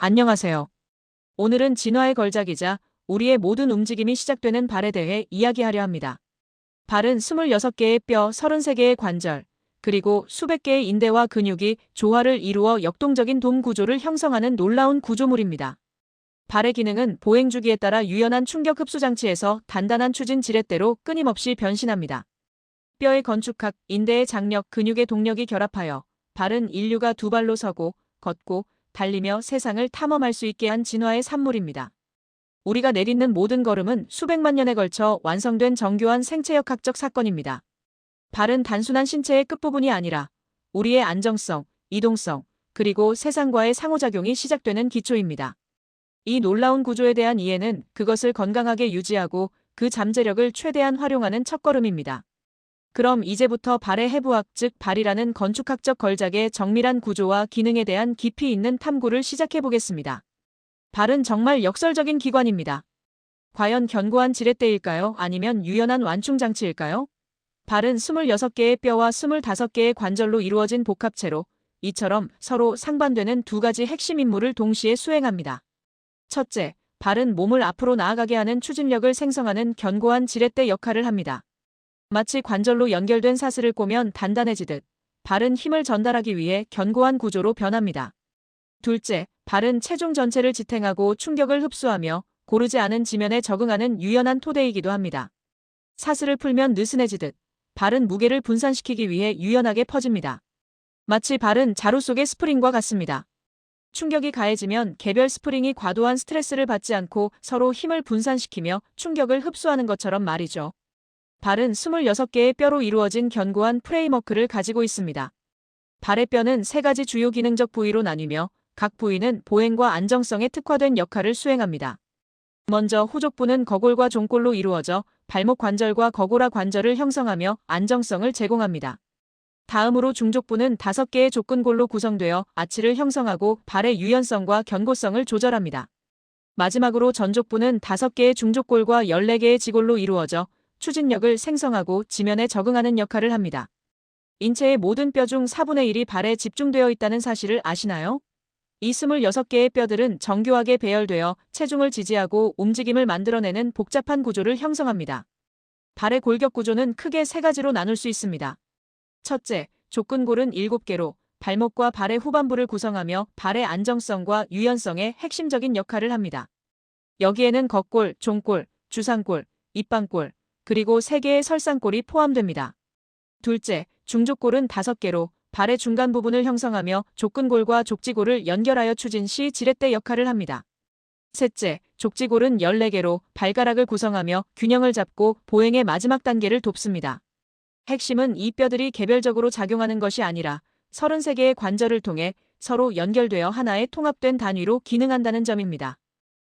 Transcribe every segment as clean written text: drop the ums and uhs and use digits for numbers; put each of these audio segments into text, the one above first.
안녕하세요. 오늘은 진화의 걸작이자 우리의 모든 움직임이 시작되는 발에 대해 이야기하려 합니다. 발은 26개의 뼈, 33개의 관절, 그리고 수백 개의 인대와 근육이 조화를 이루어 역동적인 돔 구조를 형성하는 놀라운 구조물입니다. 발의 기능은 보행 주기에 따라 유연한 충격 흡수 장치에서 단단한 추진 지렛대로 끊임없이 변신합니다. 뼈의 건축학, 인대의 장력, 근육의 동력이 결합하여 발은 인류가 두 발로 서고 걷고 달리며 세상을 탐험할 수 있게 한 진화의 산물입니다. 우리가 내딛는 모든 걸음은 수백만 년에 걸쳐 완성된 정교한 생체역학적 사건입니다. 발은 단순한 신체의 끝부분이 아니라 우리의 안정성, 이동성, 그리고 세상과의 상호작용이 시작되는 기초입니다. 이 놀라운 구조에 대한 이해는 그것을 건강하게 유지하고 그 잠재력을 최대한 활용하는 첫걸음입니다. 그럼 이제부터 발의 해부학, 즉 발이라는 건축학적 걸작의 정밀한 구조와 기능에 대한 깊이 있는 탐구를 시작해보겠습니다. 발은 정말 역설적인 기관입니다. 과연 견고한 지렛대일까요? 아니면 유연한 완충장치일까요? 발은 26개의 뼈와 25개의 관절로 이루어진 복합체로 이처럼 서로 상반되는 두 가지 핵심 임무를 동시에 수행합니다. 첫째, 발은 몸을 앞으로 나아가게 하는 추진력을 생성하는 견고한 지렛대 역할을 합니다. 마치 관절로 연결된 사슬을 꼬면 단단해지듯 발은 힘을 전달하기 위해 견고한 구조로 변합니다. 둘째, 발은 체중 전체를 지탱하고 충격을 흡수하며 고르지 않은 지면에 적응하는 유연한 토대이기도 합니다. 사슬을 풀면 느슨해지듯 발은 무게를 분산시키기 위해 유연하게 퍼집니다. 마치 발은 자루 속의 스프링과 같습니다. 충격이 가해지면 개별 스프링이 과도한 스트레스를 받지 않고 서로 힘을 분산시키며 충격을 흡수하는 것처럼 말이죠. 발은 26개의 뼈로 이루어진 견고한 프레임워크를 가지고 있습니다. 발의 뼈는 세 가지 주요 기능적 부위로 나뉘며 각 부위는 보행과 안정성에 특화된 역할을 수행합니다. 먼저 후족부는 거골과 종골로 이루어져 발목 관절과 거골화 관절을 형성하며 안정성을 제공합니다. 다음으로 중족부는 5개의 족근골로 구성되어 아치를 형성하고 발의 유연성과 견고성을 조절합니다. 마지막으로 전족부는 5개의 중족골과 14개의 지골로 이루어져 추진력을 생성하고 지면에 적응하는 역할을 합니다. 인체의 모든 뼈 중 4분의 1이 발에 집중되어 있다는 사실을 아시나요? 이 26개의 뼈들은 정교하게 배열되어 체중을 지지하고 움직임을 만들어내는 복잡한 구조를 형성합니다. 발의 골격 구조는 크게 세 가지로 나눌 수 있습니다. 첫째, 족근골은 7개로 발목과 발의 후반부를 구성하며 발의 안정성과 유연성에 핵심적인 역할을 합니다. 여기에는 겉골, 종골, 주상골, 입방골, 그리고 3개의 설상골이 포함됩니다. 둘째, 중족골은 5개로 발의 중간 부분을 형성하며 족근골과 족지골을 연결하여 추진 시 지렛대 역할을 합니다. 셋째, 족지골은 14개로 발가락을 구성하며 균형을 잡고 보행의 마지막 단계를 돕습니다. 핵심은 이 뼈들이 개별적으로 작용하는 것이 아니라 33개의 관절을 통해 서로 연결되어 하나의 통합된 단위로 기능한다는 점입니다.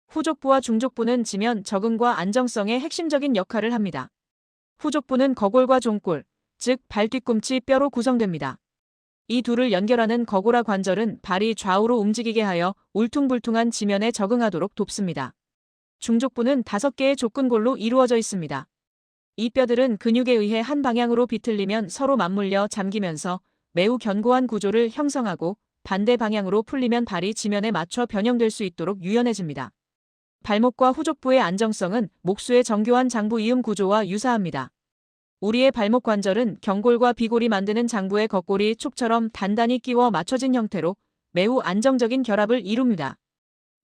후족부와 중족부는 지면 적응과 안정성의 핵심적인 역할을 합니다. 후족부는 거골과 종골, 즉 발 뒤꿈치 뼈로 구성됩니다. 이 둘을 연결하는 거골화 관절은 발이 좌우로 움직이게 하여 울퉁불퉁한 지면에 적응하도록 돕습니다. 중족부는 5개의 족근골로 이루어져 있습니다. 이 뼈들은 근육에 의해 한 방향으로 비틀리면 서로 맞물려 잠기면서 매우 견고한 구조를 형성하고 반대 방향으로 풀리면 발이 지면에 맞춰 변형될 수 있도록 유연해집니다. 발목과 후족부의 안정성은 목수의 정교한 장부 이음 구조와 유사합니다. 우리의 발목 관절은 경골과 비골이 만드는 장부의 겉골이 촉처럼 단단히 끼워 맞춰진 형태로 매우 안정적인 결합을 이룹니다.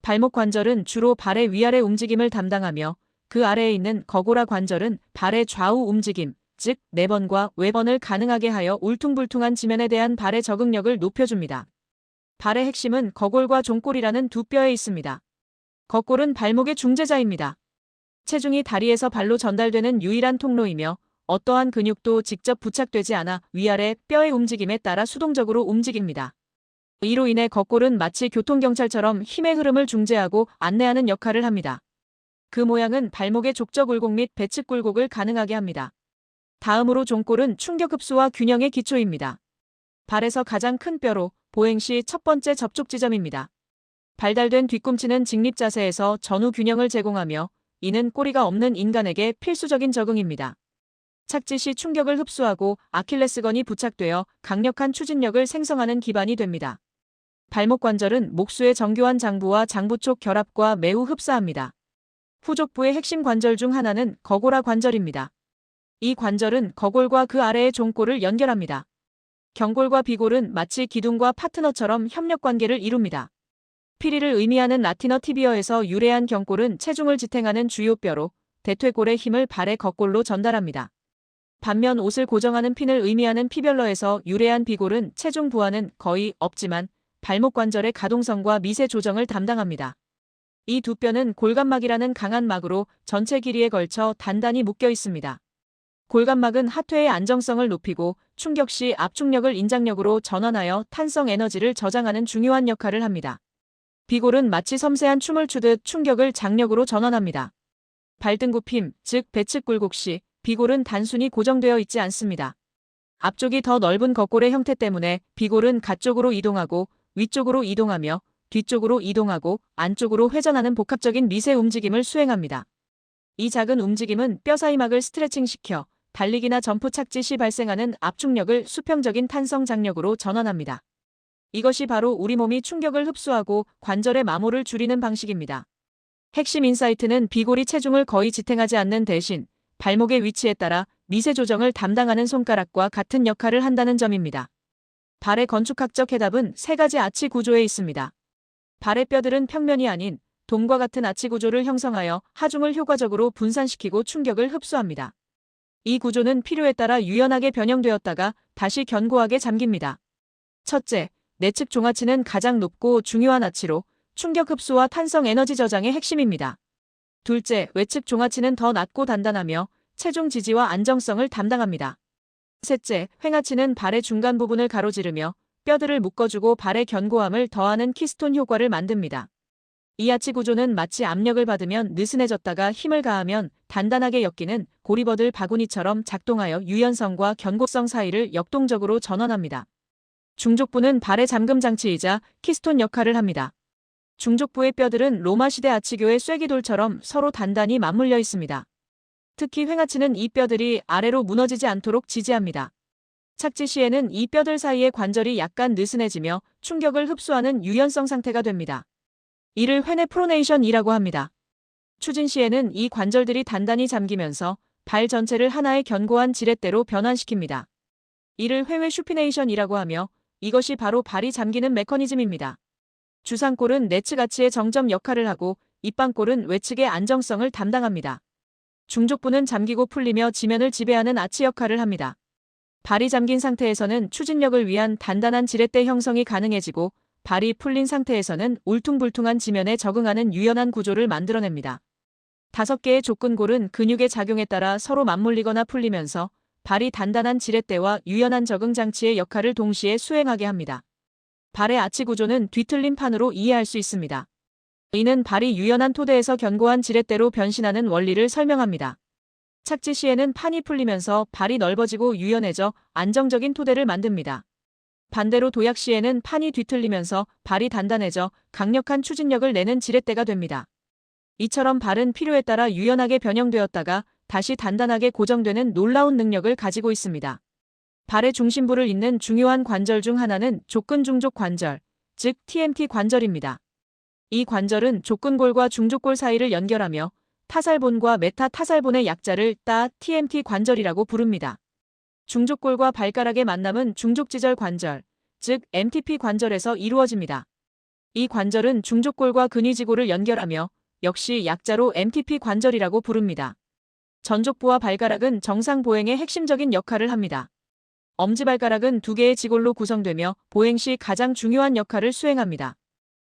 발목 관절은 주로 발의 위아래 움직임을 담당하며 그 아래에 있는 거골화 관절은 발의 좌우 움직임, 즉 내번과 외번을 가능하게 하여 울퉁불퉁한 지면에 대한 발의 적응력을 높여줍니다. 발의 핵심은 거골과 종골이라는 두 뼈에 있습니다. 겉골은 발목의 중재자입니다. 체중이 다리에서 발로 전달되는 유일한 통로이며 어떠한 근육도 직접 부착되지 않아 위아래 뼈의 움직임에 따라 수동적으로 움직입니다. 이로 인해 겉골은 마치 교통경찰처럼 힘의 흐름을 중재하고 안내하는 역할을 합니다. 그 모양은 발목의 족저 굴곡 및 배측 굴곡을 가능하게 합니다. 다음으로 종골은 충격 흡수와 균형의 기초입니다. 발에서 가장 큰 뼈로 보행 시 첫 번째 접촉 지점입니다. 발달된 뒤꿈치는 직립 자세에서 전후 균형을 제공하며 이는 꼬리가 없는 인간에게 필수적인 적응입니다. 착지 시 충격을 흡수하고 아킬레스건이 부착되어 강력한 추진력을 생성하는 기반이 됩니다. 발목 관절은 목수의 정교한 장부와 장부 쪽 결합과 매우 흡사합니다. 후족부의 핵심 관절 중 하나는 거골화 관절입니다. 이 관절은 거골과 그 아래의 종골을 연결합니다. 경골과 비골은 마치 기둥과 파트너처럼 협력관계를 이룹니다. 피리를 의미하는 라틴어 티비어에서 유래한 경골은 체중을 지탱하는 주요 뼈로 대퇴골의 힘을 발의 겉골로 전달합니다. 반면 옷을 고정하는 핀을 의미하는 피별러에서 유래한 비골은 체중 부하는 거의 없지만 발목 관절의 가동성과 미세 조정을 담당합니다. 이 두 뼈는 골감막이라는 강한 막으로 전체 길이에 걸쳐 단단히 묶여 있습니다. 골감막은 하퇴의 안정성을 높이고 충격 시 압축력을 인장력으로 전환하여 탄성 에너지를 저장하는 중요한 역할을 합니다. 비골은 마치 섬세한 춤을 추듯 충격을 장력으로 전환합니다. 발등 굽힘, 즉 배측 굴곡 시 비골은 단순히 고정되어 있지 않습니다. 앞쪽이 더 넓은 겉골의 형태 때문에 비골은 가쪽으로 이동하고 위쪽으로 이동하며 뒤쪽으로 이동하고 안쪽으로 회전하는 복합적인 미세 움직임을 수행합니다. 이 작은 움직임은 뼈 사이 막을 스트레칭시켜 달리기나 점프 착지 시 발생하는 압축력을 수평적인 탄성 장력으로 전환합니다. 이것이 바로 우리 몸이 충격을 흡수하고 관절의 마모를 줄이는 방식입니다. 핵심 인사이트는 비골이 체중을 거의 지탱하지 않는 대신 발목의 위치에 따라 미세 조정을 담당하는 손가락과 같은 역할을 한다는 점입니다. 발의 건축학적 해답은 세 가지 아치 구조에 있습니다. 발의 뼈들은 평면이 아닌 돔과 같은 아치 구조를 형성하여 하중을 효과적으로 분산시키고 충격을 흡수합니다. 이 구조는 필요에 따라 유연하게 변형되었다가 다시 견고하게 잠깁니다. 첫째, 내측 종아치는 가장 높고 중요한 아치로 충격 흡수와 탄성 에너지 저장의 핵심입니다. 둘째, 외측 종아치는 더 낮고 단단하며 체중 지지와 안정성을 담당합니다. 셋째, 횡아치는 발의 중간 부분을 가로지르며 뼈들을 묶어주고 발의 견고함을 더하는 키스톤 효과를 만듭니다. 이 아치 구조는 마치 압력을 받으면 느슨해졌다가 힘을 가하면 단단하게 엮이는 고리버들 바구니처럼 작동하여 유연성과 견고성 사이를 역동적으로 전환합니다. 중족부는 발의 잠금 장치이자 키스톤 역할을 합니다. 중족부의 뼈들은 로마 시대 아치교의 쐐기돌처럼 서로 단단히 맞물려 있습니다. 특히 횡아치는 이 뼈들이 아래로 무너지지 않도록 지지합니다. 착지 시에는 이 뼈들 사이의 관절이 약간 느슨해지며 충격을 흡수하는 유연성 상태가 됩니다. 이를 회내 프로네이션이라고 합니다. 추진 시에는 이 관절들이 단단히 잠기면서 발 전체를 하나의 견고한 지렛대로 변환시킵니다. 이를 회외 슈피네이션이라고 하며 이것이 바로 발이 잠기는 메커니즘입니다. 주상골은 내측 아치의 정점 역할을 하고 입방골은 외측의 안정성을 담당합니다. 중족부는 잠기고 풀리며 지면을 지배하는 아치 역할을 합니다. 발이 잠긴 상태에서는 추진력을 위한 단단한 지렛대 형성이 가능해지고 발이 풀린 상태에서는 울퉁불퉁한 지면에 적응하는 유연한 구조를 만들어냅니다. 5개의 족근골은 근육의 작용에 따라 서로 맞물리거나 풀리면서 발이 단단한 지렛대와 유연한 적응 장치의 역할을 동시에 수행하게 합니다. 발의 아치 구조는 뒤틀린 판으로 이해할 수 있습니다. 이는 발이 유연한 토대에서 견고한 지렛대로 변신하는 원리를 설명합니다. 착지 시에는 판이 풀리면서 발이 넓어지고 유연해져 안정적인 토대를 만듭니다. 반대로 도약 시에는 판이 뒤틀리면서 발이 단단해져 강력한 추진력을 내는 지렛대가 됩니다. 이처럼 발은 필요에 따라 유연하게 변형되었다가 다시 단단하게 고정되는 놀라운 능력을 가지고 있습니다. 발의 중심부를 잇는 중요한 관절 중 하나는 족근중족 관절, 즉 TMT 관절입니다. 이 관절은 족근골과 중족골 사이를 연결하며 타살본과 메타타살본의 약자를 따 TMT 관절이라고 부릅니다. 중족골과 발가락의 만남은 중족지절 관절, 즉 MTP 관절에서 이루어집니다. 이 관절은 중족골과 근위지골을 연결하며 역시 약자로 MTP 관절이라고 부릅니다. 전족부와 발가락은 정상 보행의 핵심적인 역할을 합니다. 엄지발가락은 2개의 지골로 구성되며 보행 시 가장 중요한 역할을 수행합니다.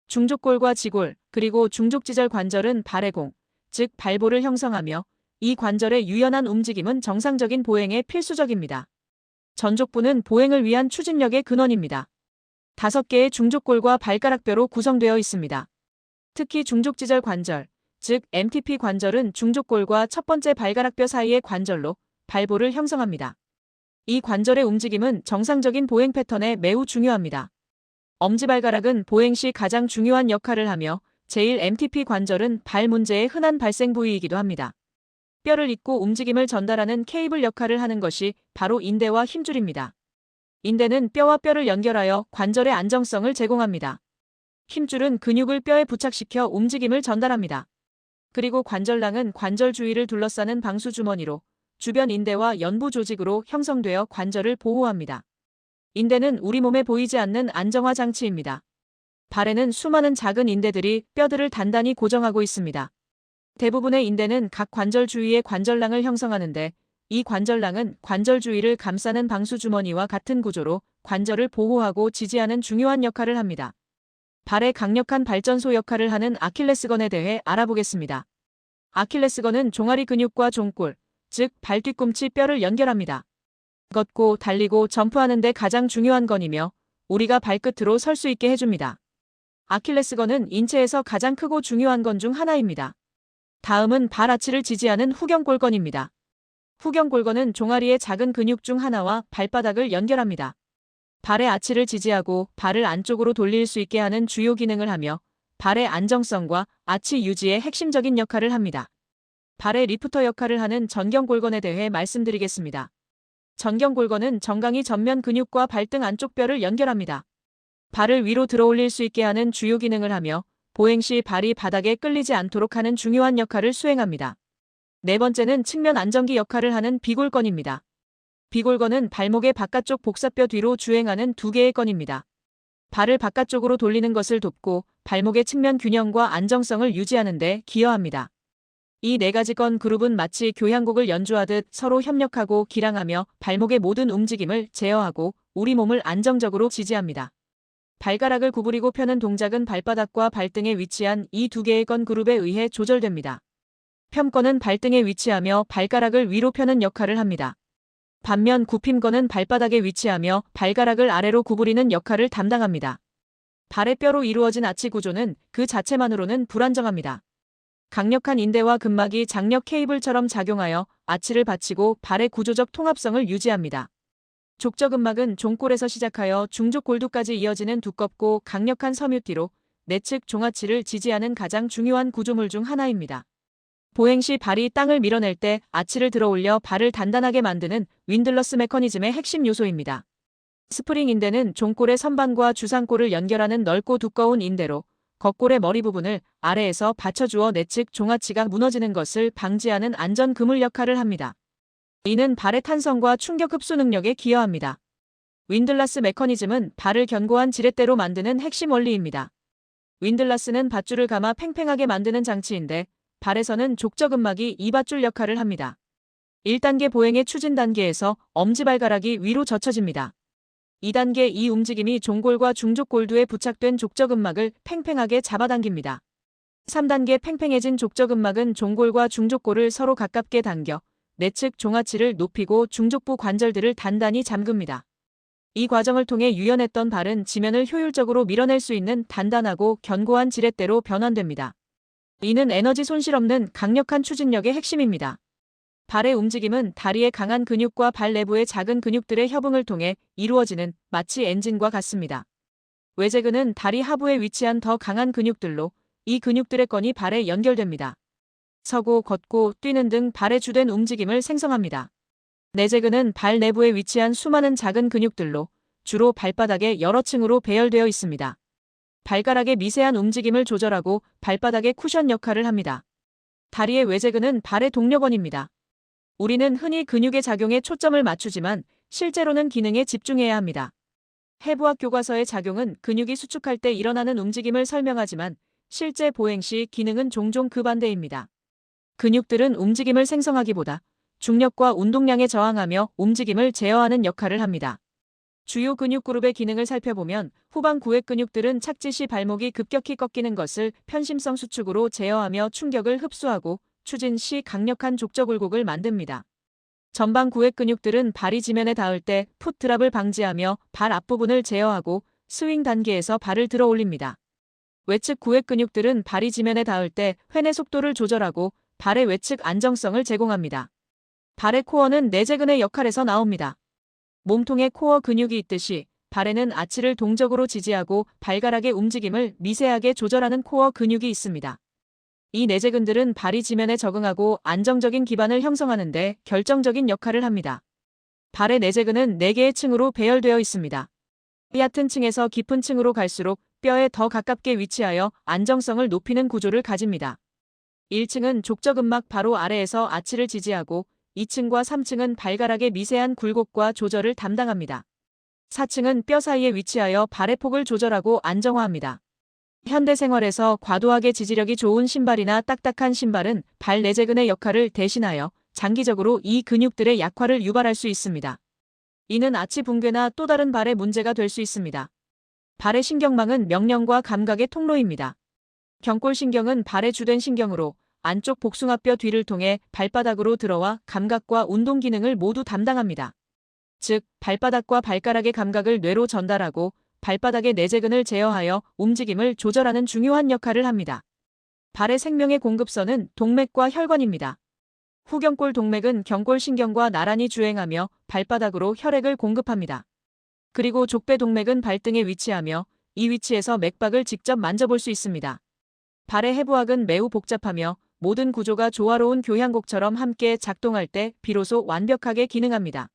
중족골과 지골, 그리고 중족지절 관절은 발의 공, 즉 발볼을 형성하며 이 관절의 유연한 움직임은 정상적인 보행에 필수적입니다. 전족부는 보행을 위한 추진력의 근원입니다. 5개의 중족골과 발가락뼈로 구성되어 있습니다. 특히 중족지절 관절, 즉 MTP 관절은 중족골과 첫 번째 발가락뼈 사이의 관절로 발볼을 형성합니다. 이 관절의 움직임은 정상적인 보행 패턴에 매우 중요합니다. 엄지발가락은 보행 시 가장 중요한 역할을 하며 제1MTP 관절은 발 문제의 흔한 발생 부위이기도 합니다. 뼈를 잇고 움직임을 전달하는 케이블 역할을 하는 것이 바로 인대와 힘줄입니다. 인대는 뼈와 뼈를 연결하여 관절의 안정성을 제공합니다. 힘줄은 근육을 뼈에 부착시켜 움직임을 전달합니다. 그리고 관절낭은 관절 주위를 둘러싸는 방수주머니로 주변 인대와 연부 조직으로 형성되어 관절을 보호합니다. 인대는 우리 몸에 보이지 않는 안정화 장치입니다. 발에는 수많은 작은 인대들이 뼈들을 단단히 고정하고 있습니다. 대부분의 인대는 각 관절 주위에 관절낭을 형성하는데 이 관절낭은 관절 주위를 감싸는 방수주머니와 같은 구조로 관절을 보호하고 지지하는 중요한 역할을 합니다. 발의 강력한 발전소 역할을 하는 아킬레스건에 대해 알아보겠습니다. 아킬레스건은 종아리 근육과 종골, 즉 발 뒤꿈치 뼈를 연결합니다. 걷고 달리고 점프하는 데 가장 중요한 건이며 우리가 발끝으로 설 수 있게 해줍니다. 아킬레스건은 인체에서 가장 크고 중요한 건 중 하나입니다. 다음은 발 아치를 지지하는 후경골건입니다. 후경골건은 종아리의 작은 근육 중 하나와 발바닥을 연결합니다. 발의 아치를 지지하고 발을 안쪽으로 돌릴 수 있게 하는 주요 기능을 하며 발의 안정성과 아치 유지에 핵심적인 역할을 합니다. 발의 리프터 역할을 하는 전경골건에 대해 말씀드리겠습니다. 전경골건은 정강이 전면 근육과 발등 안쪽 뼈를 연결합니다. 발을 위로 들어올릴 수 있게 하는 주요 기능을 하며 보행 시 발이 바닥에 끌리지 않도록 하는 중요한 역할을 수행합니다. 네 번째는 측면 안정기 역할을 하는 비골건입니다. 비골건은 발목의 바깥쪽 복사뼈 뒤로 주행하는 두 개의 건입니다. 발을 바깥쪽으로 돌리는 것을 돕고 발목의 측면 균형과 안정성을 유지하는 데 기여합니다. 이 네 가지 건 그룹은 마치 교향곡을 연주하듯 서로 협력하고 기량하며 발목의 모든 움직임을 제어하고 우리 몸을 안정적으로 지지합니다. 발가락을 구부리고 펴는 동작은 발바닥과 발등에 위치한 이 두 개의 건 그룹에 의해 조절됩니다. 펴건은 발등에 위치하며 발가락을 위로 펴는 역할을 합니다. 반면 굽힘건은 발바닥에 위치하며 발가락을 아래로 구부리는 역할을 담당합니다. 발의 뼈로 이루어진 아치 구조는 그 자체만으로는 불안정합니다. 강력한 인대와 근막이 장력 케이블처럼 작용하여 아치를 받치고 발의 구조적 통합성을 유지합니다. 족저근막은 종골에서 시작하여 중족골두까지 이어지는 두껍고 강력한 섬유띠로 내측 종아치를 지지하는 가장 중요한 구조물 중 하나입니다. 보행 시 발이 땅을 밀어낼 때 아치를 들어올려 발을 단단하게 만드는 윈들러스 메커니즘의 핵심 요소입니다. 스프링 인대는 종골의 선반과 주상골을 연결하는 넓고 두꺼운 인대로 겉골의 머리 부분을 아래에서 받쳐주어 내측 종아치가 무너지는 것을 방지하는 안전 그물 역할을 합니다. 이는 발의 탄성과 충격 흡수 능력에 기여합니다. 윈들러스 메커니즘은 발을 견고한 지렛대로 만드는 핵심 원리입니다. 윈들러스는 밧줄을 감아 팽팽하게 만드는 장치인데 발에서는 족저근막이 이 밧줄 역할을 합니다. 1단계 보행의 추진 단계에서 엄지발가락이 위로 젖혀집니다. 2단계 이 움직임이 종골과 중족골두에 부착된 족저근막을 팽팽하게 잡아당깁니다. 3단계 팽팽해진 족저근막은 종골과 중족골을 서로 가깝게 당겨 내측 종아치를 높이고 중족부 관절들을 단단히 잠깁니다. 이 과정을 통해 유연했던 발은 지면을 효율적으로 밀어낼 수 있는 단단하고 견고한 지렛대로 변환됩니다. 이는 에너지 손실 없는 강력한 추진력의 핵심입니다. 발의 움직임은 다리의 강한 근육과 발 내부의 작은 근육들의 협응을 통해 이루어지는 마치 엔진과 같습니다. 외제근은 다리 하부에 위치한 더 강한 근육들로 이 근육들의 건이 발에 연결됩니다. 서고 걷고 뛰는 등 발의 주된 움직임을 생성합니다. 내제근은 발 내부에 위치한 수많은 작은 근육들로 주로 발바닥의 여러 층으로 배열되어 있습니다. 발가락의 미세한 움직임을 조절하고 발바닥의 쿠션 역할을 합니다. 다리의 외제근은 발의 동력원입니다. 우리는 흔히 근육의 작용에 초점을 맞추지만 실제로는 기능에 집중해야 합니다. 해부학 교과서의 작용은 근육이 수축할 때 일어나는 움직임을 설명하지만 실제 보행 시 기능은 종종 그 반대입니다. 근육들은 움직임을 생성하기보다 중력과 운동량에 저항하며 움직임을 제어하는 역할을 합니다. 주요 근육 그룹의 기능을 살펴보면 후방 구획 근육들은 착지 시 발목이 급격히 꺾이는 것을 편심성 수축으로 제어하며 충격을 흡수하고 추진 시 강력한 족저굴곡을 만듭니다. 전방 구획 근육들은 발이 지면에 닿을 때 풋드랍을 방지하며 발 앞부분을 제어하고 스윙 단계에서 발을 들어 올립니다. 외측 구획 근육들은 발이 지면에 닿을 때 횡의 속도를 조절하고 발의 외측 안정성을 제공합니다. 발의 코어는 내제근의 역할에서 나옵니다. 몸통에 코어 근육이 있듯이 발에는 아치를 동적으로 지지하고 발가락의 움직임을 미세하게 조절하는 코어 근육이 있습니다. 이 내제근들은 발이 지면에 적응하고 안정적인 기반을 형성하는 데 결정적인 역할을 합니다. 발의 내제근은 4개의 층으로 배열되어 있습니다. 얕은 층에서 깊은 층으로 갈수록 뼈에 더 가깝게 위치하여 안정성을 높이는 구조를 가집니다. 1층은 족저근막 바로 아래에서 아치를 지지하고 2층과 3층은 발가락의 미세한 굴곡과 조절을 담당합니다. 4층은 뼈 사이에 위치하여 발의 폭을 조절하고 안정화합니다. 현대생활에서 과도하게 지지력이 좋은 신발이나 딱딱한 신발은 발 내재근의 역할을 대신하여 장기적으로 이 근육들의 약화를 유발할 수 있습니다. 이는 아치 붕괴나 또 다른 발의 문제가 될 수 있습니다. 발의 신경망은 명령과 감각의 통로입니다. 경골신경은 발의 주된 신경으로 안쪽 복숭아뼈 뒤를 통해 발바닥으로 들어와 감각과 운동 기능을 모두 담당합니다. 즉, 발바닥과 발가락의 감각을 뇌로 전달하고 발바닥의 내재근을 제어하여 움직임을 조절하는 중요한 역할을 합니다. 발의 생명의 공급선은 동맥과 혈관입니다. 후경골 동맥은 경골신경과 나란히 주행하며 발바닥으로 혈액을 공급합니다. 그리고 족배 동맥은 발등에 위치하며 이 위치에서 맥박을 직접 만져볼 수 있습니다. 발의 해부학은 매우 복잡하며 모든 구조가 조화로운 교향곡처럼 함께 작동할 때 비로소 완벽하게 기능합니다.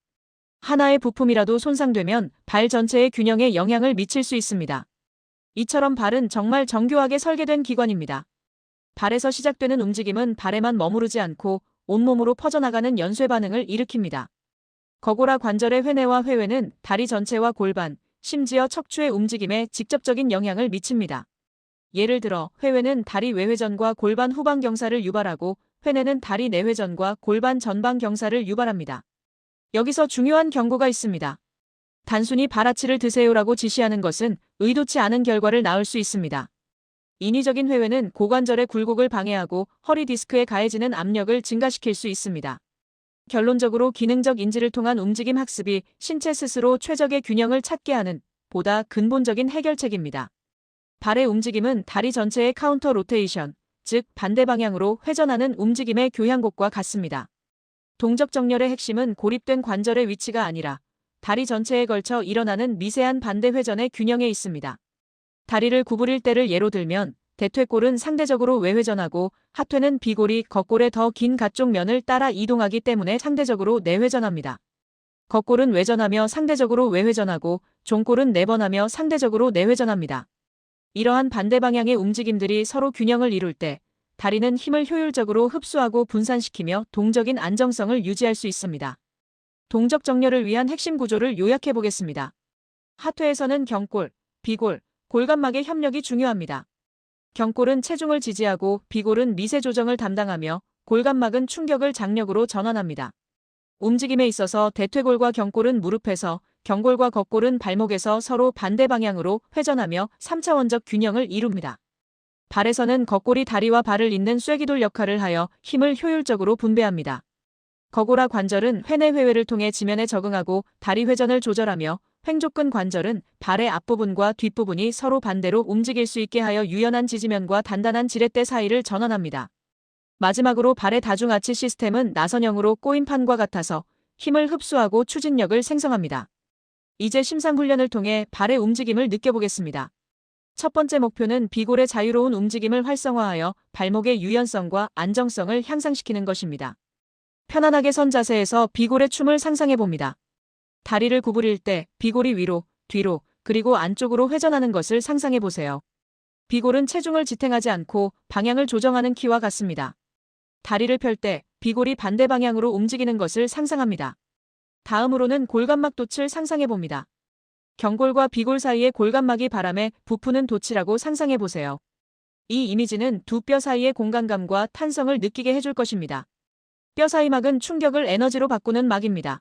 하나의 부품이라도 손상되면 발 전체의 균형에 영향을 미칠 수 있습니다. 이처럼 발은 정말 정교하게 설계된 기관입니다. 발에서 시작되는 움직임은 발에만 머무르지 않고 온몸으로 퍼져나가는 연쇄 반응을 일으킵니다. 거골화 관절의 회내와 회외는 다리 전체와 골반, 심지어 척추의 움직임에 직접적인 영향을 미칩니다. 예를 들어 회외는 다리 외회전과 골반 후방 경사를 유발하고 회내는 다리 내회전과 골반 전방 경사를 유발합니다. 여기서 중요한 경고가 있습니다. 단순히 발아치를 드세요라고 지시하는 것은 의도치 않은 결과를 낳을 수 있습니다. 인위적인 회외는 고관절의 굴곡을 방해하고 허리 디스크에 가해지는 압력을 증가시킬 수 있습니다. 결론적으로 기능적 인지를 통한 움직임 학습이 신체 스스로 최적의 균형을 찾게 하는 보다 근본적인 해결책입니다. 발의 움직임은 다리 전체의 카운터 로테이션, 즉 반대 방향으로 회전하는 움직임의 교향곡과 같습니다. 동적 정렬의 핵심은 고립된 관절의 위치가 아니라 다리 전체에 걸쳐 일어나는 미세한 반대 회전의 균형에 있습니다. 다리를 구부릴 때를 예로 들면 대퇴골은 상대적으로 외회전하고 하퇴는 비골이 겉골의 더 긴 가쪽 면을 따라 이동하기 때문에 상대적으로 내회전합니다. 겉골은 외전하며 상대적으로 외회전하고 종골은 내번하며 상대적으로 내회전합니다. 이러한 반대 방향의 움직임들이 서로 균형을 이룰 때 다리는 힘을 효율적으로 흡수하고 분산시키며 동적인 안정성을 유지할 수 있습니다. 동적 정렬을 위한 핵심 구조를 요약해 보겠습니다. 하퇴에서는 경골, 비골, 골간막의 협력이 중요합니다. 경골은 체중을 지지하고 비골은 미세 조정을 담당하며 골간막은 충격을 장력으로 전환합니다. 움직임에 있어서 대퇴골과 경골은 무릎에서, 경골과 겉골은 발목에서 서로 반대 방향으로 회전하며 3차원적 균형을 이룹니다. 발에서는 겉골이 다리와 발을 잇는 쐐기돌 역할을 하여 힘을 효율적으로 분배합니다. 거골화 관절은 회내 회외를 통해 지면에 적응하고 다리 회전을 조절하며 횡족근 관절은 발의 앞부분과 뒷부분이 서로 반대로 움직일 수 있게 하여 유연한 지지면과 단단한 지렛대 사이를 전환합니다. 마지막으로 발의 다중아치 시스템은 나선형으로 꼬임판과 같아서 힘을 흡수하고 추진력을 생성합니다. 이제 심상훈련을 통해 발의 움직임을 느껴보겠습니다. 첫 번째 목표는 비골의 자유로운 움직임을 활성화하여 발목의 유연성과 안정성을 향상시키는 것입니다. 편안하게 선 자세에서 비골의 춤을 상상해봅니다. 다리를 구부릴 때 비골이 위로, 뒤로, 그리고 안쪽으로 회전하는 것을 상상해보세요. 비골은 체중을 지탱하지 않고 방향을 조정하는 키와 같습니다. 다리를 펼 때 비골이 반대 방향으로 움직이는 것을 상상합니다. 다음으로는 골간막 돛을 상상해봅니다. 경골과 비골 사이의 골간막이 바람에 부푸는 돛이라고 상상해보세요. 이 이미지는 두 뼈 사이의 공간감과 탄성을 느끼게 해줄 것입니다. 뼈 사이 막은 충격을 에너지로 바꾸는 막입니다.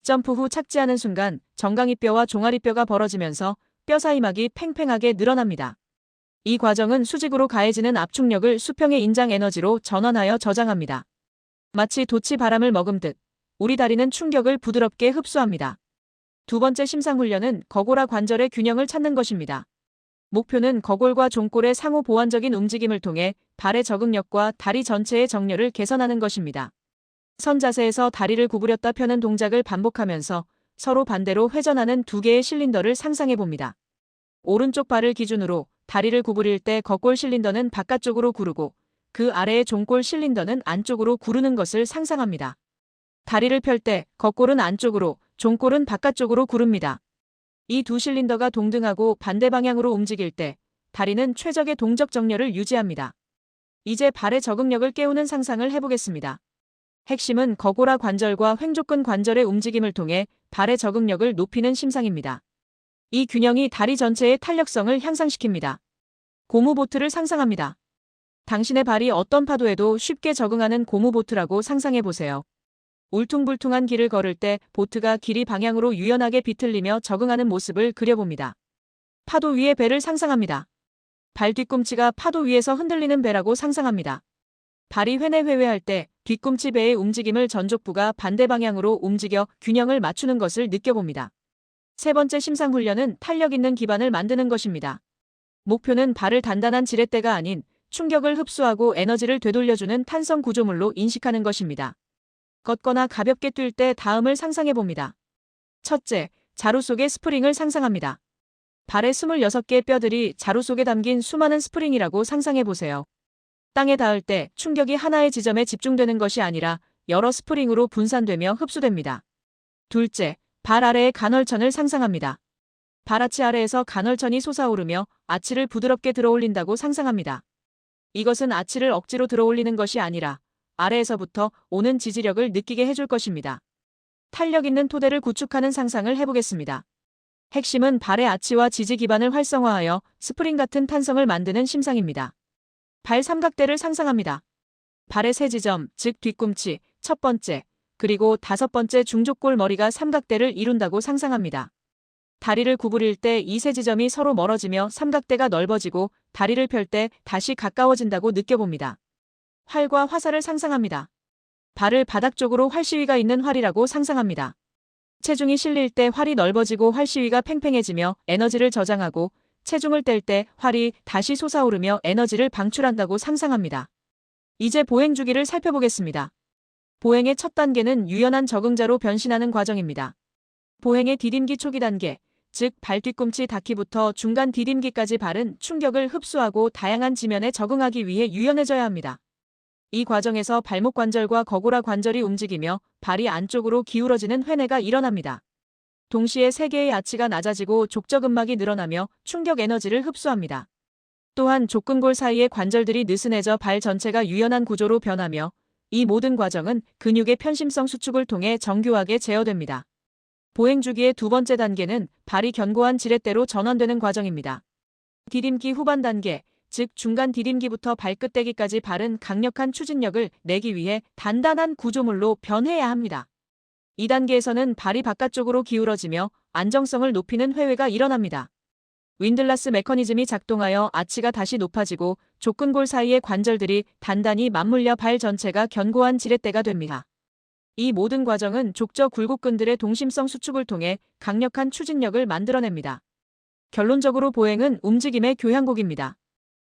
점프 후 착지하는 순간 정강이뼈와 종아리뼈가 벌어지면서 뼈 사이 막이 팽팽하게 늘어납니다. 이 과정은 수직으로 가해지는 압축력을 수평의 인장 에너지로 전환하여 저장합니다. 마치 돛이 바람을 머금듯 우리 다리는 충격을 부드럽게 흡수합니다. 두 번째 심상훈련은 거골화 관절의 균형을 찾는 것입니다. 목표는 거골과 종골의 상호 보완적인 움직임을 통해 발의 적응력과 다리 전체의 정렬을 개선하는 것입니다. 선 자세에서 다리를 구부렸다 펴는 동작을 반복하면서 서로 반대로 회전하는 두 개의 실린더를 상상해봅니다. 오른쪽 발을 기준으로 다리를 구부릴 때 겉골 실린더는 바깥쪽으로 구르고 그 아래의 종골 실린더는 안쪽으로 구르는 것을 상상합니다. 다리를 펼 때 겉골은 안쪽으로, 종골은 바깥쪽으로 구릅니다. 이 두 실린더가 동등하고 반대 방향으로 움직일 때 다리는 최적의 동적 정렬을 유지합니다. 이제 발의 적응력을 깨우는 상상을 해보겠습니다. 핵심은 거고라 관절과 횡족근 관절의 움직임을 통해 발의 적응력을 높이는 심상입니다. 이 균형이 다리 전체의 탄력성을 향상시킵니다. 고무보트를 상상합니다. 당신의 발이 어떤 파도에도 쉽게 적응하는 고무보트라고 상상해보세요. 울퉁불퉁한 길을 걸을 때 보트가 길이 방향으로 유연하게 비틀리며 적응하는 모습을 그려봅니다. 파도 위의 배를 상상합니다. 발 뒤꿈치가 파도 위에서 흔들리는 배라고 상상합니다. 발이 회내회외할 때 뒤꿈치 배의 움직임을 전족부가 반대 방향으로 움직여 균형을 맞추는 것을 느껴봅니다. 세 번째 심상훈련은 탄력 있는 기반을 만드는 것입니다. 목표는 발을 단단한 지렛대가 아닌 충격을 흡수하고 에너지를 되돌려주는 탄성 구조물로 인식하는 것입니다. 걷거나 가볍게 뛸 때 다음을 상상해봅니다. 첫째, 자루 속의 스프링을 상상합니다. 발의 26개의 뼈들이 자루 속에 담긴 수많은 스프링이라고 상상해보세요. 땅에 닿을 때 충격이 하나의 지점에 집중되는 것이 아니라 여러 스프링으로 분산되며 흡수됩니다. 둘째, 발 아래의 간헐천을 상상합니다. 발아치 아래에서 간헐천이 솟아오르며 아치를 부드럽게 들어올린다고 상상합니다. 이것은 아치를 억지로 들어올리는 것이 아니라 아래에서부터 오는 지지력을 느끼게 해줄 것입니다. 탄력 있는 토대를 구축하는 상상을 해보겠습니다. 핵심은 발의 아치와 지지 기반을 활성화하여 스프링 같은 탄성을 만드는 심상입니다. 발 삼각대를 상상합니다. 발의 세 지점, 즉 뒤꿈치, 첫 번째, 그리고 다섯 번째 중족골 머리가 삼각대를 이룬다고 상상합니다. 다리를 구부릴 때 이 세 지점이 서로 멀어지며 삼각대가 넓어지고 다리를 펼 때 다시 가까워진다고 느껴봅니다. 활과 화살을 상상합니다. 발을 바닥 쪽으로 활시위가 있는 활이라고 상상합니다. 체중이 실릴 때 활이 넓어지고 활시위가 팽팽해지며 에너지를 저장하고 체중을 뗄 때 활이 다시 솟아오르며 에너지를 방출한다고 상상합니다. 이제 보행 주기를 살펴보겠습니다. 보행의 첫 단계는 유연한 적응자로 변신하는 과정입니다. 보행의 디딤기 초기 단계, 즉 발 뒤꿈치 닿기부터 중간 디딤기까지 발은 충격을 흡수하고 다양한 지면에 적응하기 위해 유연해져야 합니다. 이 과정에서 발목 관절과 거고라 관절이 움직이며 발이 안쪽으로 기울어지는 회내가 일어납니다. 동시에 세 개의 아치가 낮아지고 족저근막이 늘어나며 충격 에너지를 흡수합니다. 또한 족근골 사이의 관절들이 느슨해져 발 전체가 유연한 구조로 변하며 이 모든 과정은 근육의 편심성 수축을 통해 정교하게 제어됩니다. 보행 주기의 두 번째 단계는 발이 견고한 지렛대로 전환되는 과정입니다. 디딤기 후반 단계, 즉 중간 디딤기부터 발끝대기까지 발은 강력한 추진력을 내기 위해 단단한 구조물로 변해야 합니다. 이 단계에서는 발이 바깥쪽으로 기울어지며 안정성을 높이는 회외가 일어납니다. 윈들라스 메커니즘이 작동하여 아치가 다시 높아지고 족근골 사이의 관절들이 단단히 맞물려 발 전체가 견고한 지렛대가 됩니다. 이 모든 과정은 족저 굴곡근들의 동심성 수축을 통해 강력한 추진력을 만들어냅니다. 결론적으로 보행은 움직임의 교향곡입니다.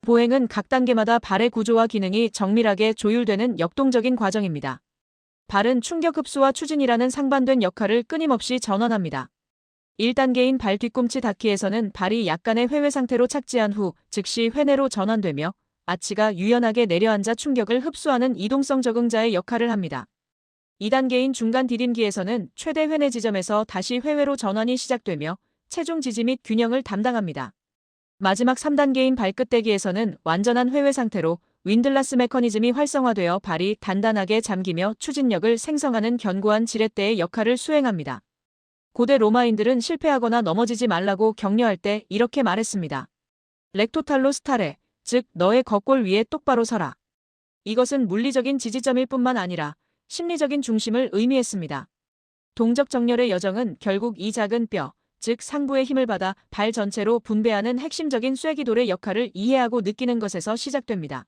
보행은 각 단계마다 발의 구조와 기능이 정밀하게 조율되는 역동적인 과정입니다. 발은 충격 흡수와 추진이라는 상반된 역할을 끊임없이 전환합니다. 1단계인 발 뒤꿈치 닿기에서는 발이 약간의 회외 상태로 착지한 후 즉시 회내로 전환되며 아치가 유연하게 내려앉아 충격을 흡수하는 이동성 적응자의 역할을 합니다. 2단계인 중간 디딤기에서는 최대 회내 지점에서 다시 회외로 전환이 시작되며 체중 지지 및 균형을 담당합니다. 마지막 3단계인 발끝대기에서는 완전한 회외 상태로 윈들라스 메커니즘이 활성화되어 발이 단단하게 잠기며 추진력을 생성하는 견고한 지렛대의 역할을 수행합니다. 고대 로마인들은 실패하거나 넘어지지 말라고 격려할 때 이렇게 말했습니다. 렉토탈로 스타레, 즉 너의 걷골 위에 똑바로 서라. 이것은 물리적인 지지점일 뿐만 아니라 심리적인 중심을 의미했습니다. 동적 정렬의 여정은 결국 이 작은 뼈, 즉 상부의 힘을 받아 발 전체로 분배하는 핵심적인 쐐기돌의 역할을 이해하고 느끼는 것에서 시작됩니다.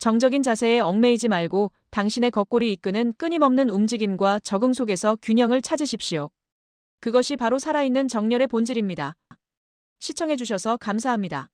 정적인 자세에 얽매이지 말고 당신의 걷골이 이끄는 끊임없는 움직임과 적응 속에서 균형을 찾으십시오. 그것이 바로 살아있는 정렬의 본질입니다. 시청해주셔서 감사합니다.